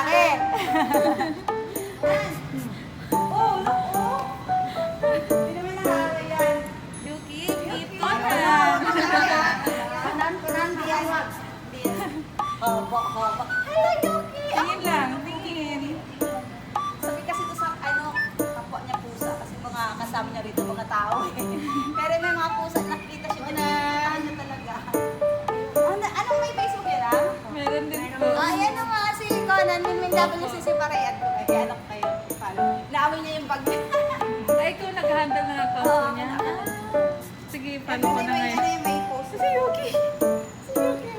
lalaki. Oh, naku. Hindi naman nakakaya yan. Yuki, meet Conan. Kunan, diyan. Diyan. Haba. Hello, Yuki. Tingin lang, tingin. Sabi kasi to sa, kapwa niya pusa. Kasi mga kasama niya rito, mga tao eh. Pero may mga pusa, nakikita siya na ano talaga. Anong may Facebook yan ah? Meron din po. Ayan na mga si Conan, Minmin WCC Parehas ko. Kaya ano kayo, follow. Naawin niya yung bag niya. Ay, ikaw nag-handle na ng kaso niya. Sige, paano ko na ngayon? May post. Si Yuki.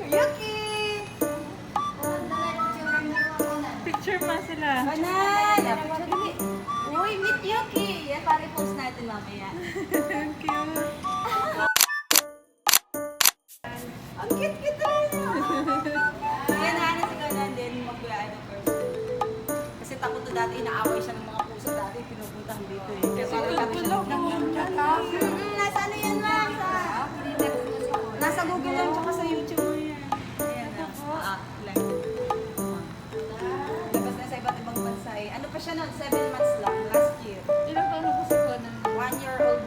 Yuki! Picture mo sila. Conan! Uy, meet Yuki! Yan, pare post natin mamaya. Thank you. Ang cute-cute rin. Yan na si Conan din mag-ano first. Kasi takot to dati, inaaway siya ng mga puso dati, pinupuntahan dito eh. Kasi kami siya nasa ano yan ma'am? Nasa Google lang tsaka sa YouTube mo yan. Ayan na. Lang. Labas na sa iba't ibang bansa eh. Ano pa siya nun? 7 months lang, last year. Ilang taon na po si Conan? 1 year old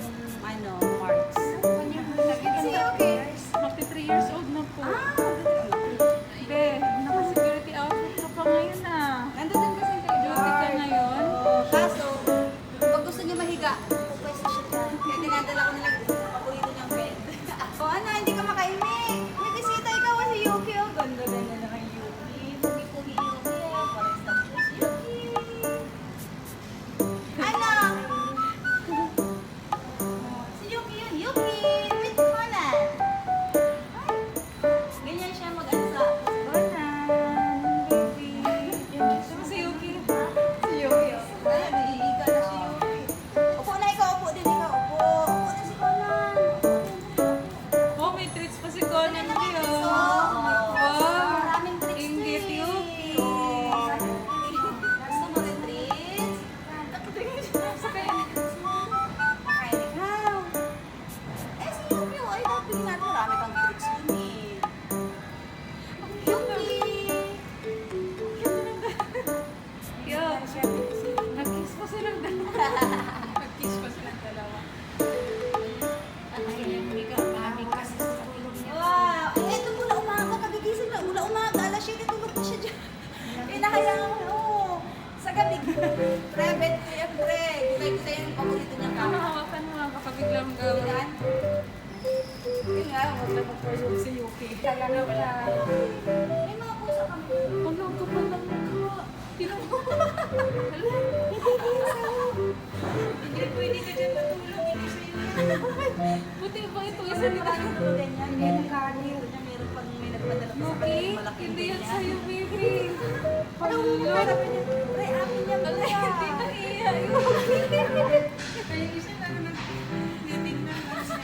March. Si Yuki. Magti 3 years old na po. Hindi, naka-security outfit ka pa ngayon ah. Nandun din kasi kay Duty ka ngayon? Kaso, pag gusto niya mahiga, pupwesto siya dyan. Kaya dinadala ko nilang paborito niyang bed. O ano, hindi ka makaimik. May bisita ikaw si Yuki. Oh, ganda na kay Yuki. Pugi-pugi Yuki. Parang statues Yuki. Ano? Si Yuki yun. Yuki! Wait mo na. Ganyan siya mag-ano sa Conan, baby. Ito si Yuki. Si Yuki. Ayun, naiiga na si Yuki. Upo na ikaw, upo din ikaw. Upo na si Conan. Oh, may treats pa si Conan kayo. Maraming tricks Inggit to eh. Yuki. Gusto mo rin tricks? Kaya ikaw. Eh, si Yuki, ay, dapat natin marami kang tricks dun eh. Yuki! Yo, nag-kiss pa silang dalawa. Nag-kiss pa silang dalawa. Wow! Ay, eto mula umaga, kagigising na. Mula umaga, alas 7, tulog na siya dyan. Pinahayaan ko, oo. Sa gabi, private ko yan, pre. Gulay ko sa'yo yung paborito niyang Ano, kama. hawakan mo nga, baka biglang gawin. Yan. Yun nga, huwag na mag-pursue si Yuki. Kaya nga wala. May mga pusa kami. Ano, kapal lang mukha. Tinan mo. Hindi pwede ka dyan matulog. Hindi sa'yo yan. Buti ba ito Kasi isa maraming tulog ganyan. Kaya nagkakalit. Meron pang may nagpadala pa sa Yuki, kanya. Malaking hindi yan ganyan. sa'yo, baby. Ano mo harapin niya? Pre, akin niya Ala, muna. hindi na iya. Ay, isa na naman. Titignan lang siya.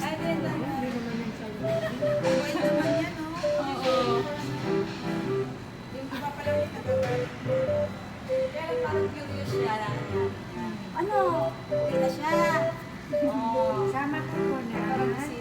Ay, din na. Buhay naman yan, no? Oo. Yung iba pa lang yung nagagalit. Kaya parang curious siya lang yan. Ano? Uwi na siya. Oh. Sama ko po na. Parang si